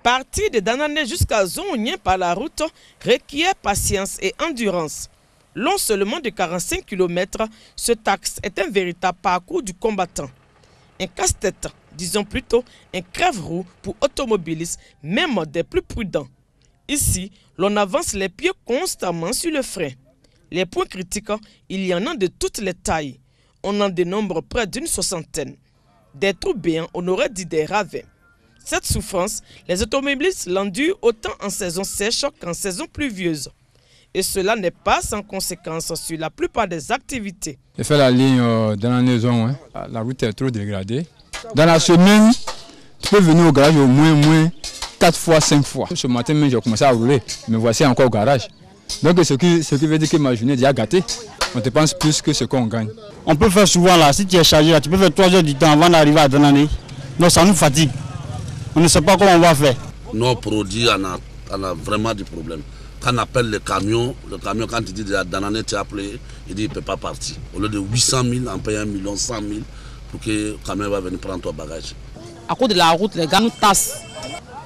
Partir de Danané jusqu'à Zonhounien par la route requiert patience et endurance. Long seulement de 45 km, ce axe est un véritable parcours du combattant. Un casse-tête, disons plutôt un crève-roue pour automobilistes, même des plus prudents. Ici, l'on avance les pieds constamment sur le frein. Les points critiques, il y en a de toutes les tailles. On en dénombre près d'une soixantaine. Des trous béants, on aurait dit des ravins. Cette souffrance, les automobilistes l'endurent autant en saison sèche qu'en saison pluvieuse. Et cela n'est pas sans conséquence sur la plupart des activités. J'ai fait la ligne dans la maison, la route est trop dégradée. Dans la semaine, tu peux venir au garage au moins 4 fois, 5 fois. Ce matin même, j'ai commencé à rouler, me voici encore au garage. Donc ce qui veut dire que ma journée est déjà gâtée. On dépense plus que ce qu'on gagne. On peut faire souvent là, si tu es chargé là, tu peux faire 3 heures du temps avant d'arriver à Danané. Donc ça nous fatigue. On ne sait pas comment on va faire. Nos produits, on a vraiment des problèmes. Quand on appelle le camion quand il dit à Danané, tu as appelé, il dit qu'il ne peut pas partir. Au lieu de 800 000, on paye 1 million 100 000 pour que le camion va venir prendre ton bagage. À cause de la route, les gars nous tassent.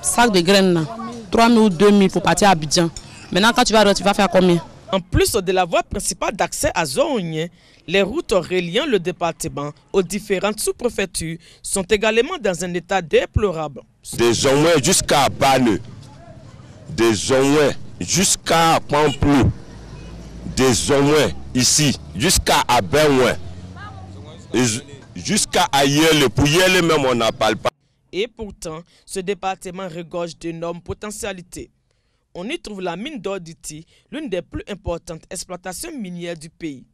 Sac de graines, 3 000 ou 2 000 pour partir à Abidjan. Maintenant, quand tu vas faire combien? En plus de la voie principale d'accès à Zonhounien, les routes reliant le département aux différentes sous-préfectures sont également dans un état déplorable. Des Zonhounien jusqu'à Bane, des Zonhounien jusqu'à Pamplou, des Zonhounien ici, jusqu'à Abenouin, jusqu'à ailleurs, pour y aller même on n'en parle pas. Et pourtant, ce département regorge d'énormes potentialités. On y trouve la mine d'or d'Iti, l'une des plus importantes exploitations minières du pays.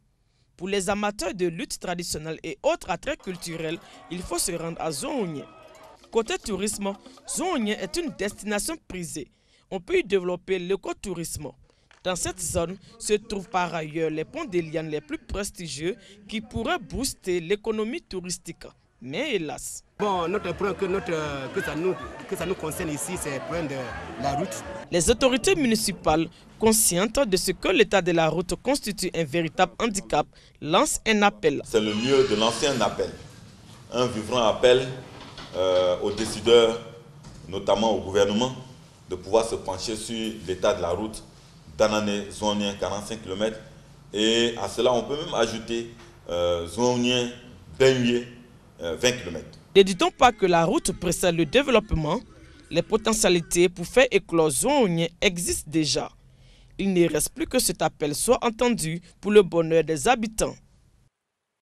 Pour les amateurs de lutte traditionnelle et autres attraits culturels, il faut se rendre à Zonhounien. Côté tourisme, Zonhounien est une destination prisée. On peut y développer l'écotourisme. Dans cette zone se trouvent par ailleurs les ponts des lianes les plus prestigieux qui pourraient booster l'économie touristique. Mais hélas. Bon, notre point que ça nous concerne ici, c'est le point de la route. Les autorités municipales, conscientes de ce que l'état de la route constitue un véritable handicap, lancent un appel. C'est le lieu de lancer un appel. Un vibrant appel aux décideurs, notamment au gouvernement, de pouvoir se pencher sur l'état de la route Danané, Zonhounien, 45 km. Et à cela, on peut même ajouter Zonhounien, Benoué, 20 km. Ne dit-on pas que la route précède le développement? Les potentialités pour faire éclore Zonhounien existent déjà. Il ne reste plus que cet appel soit entendu pour le bonheur des habitants.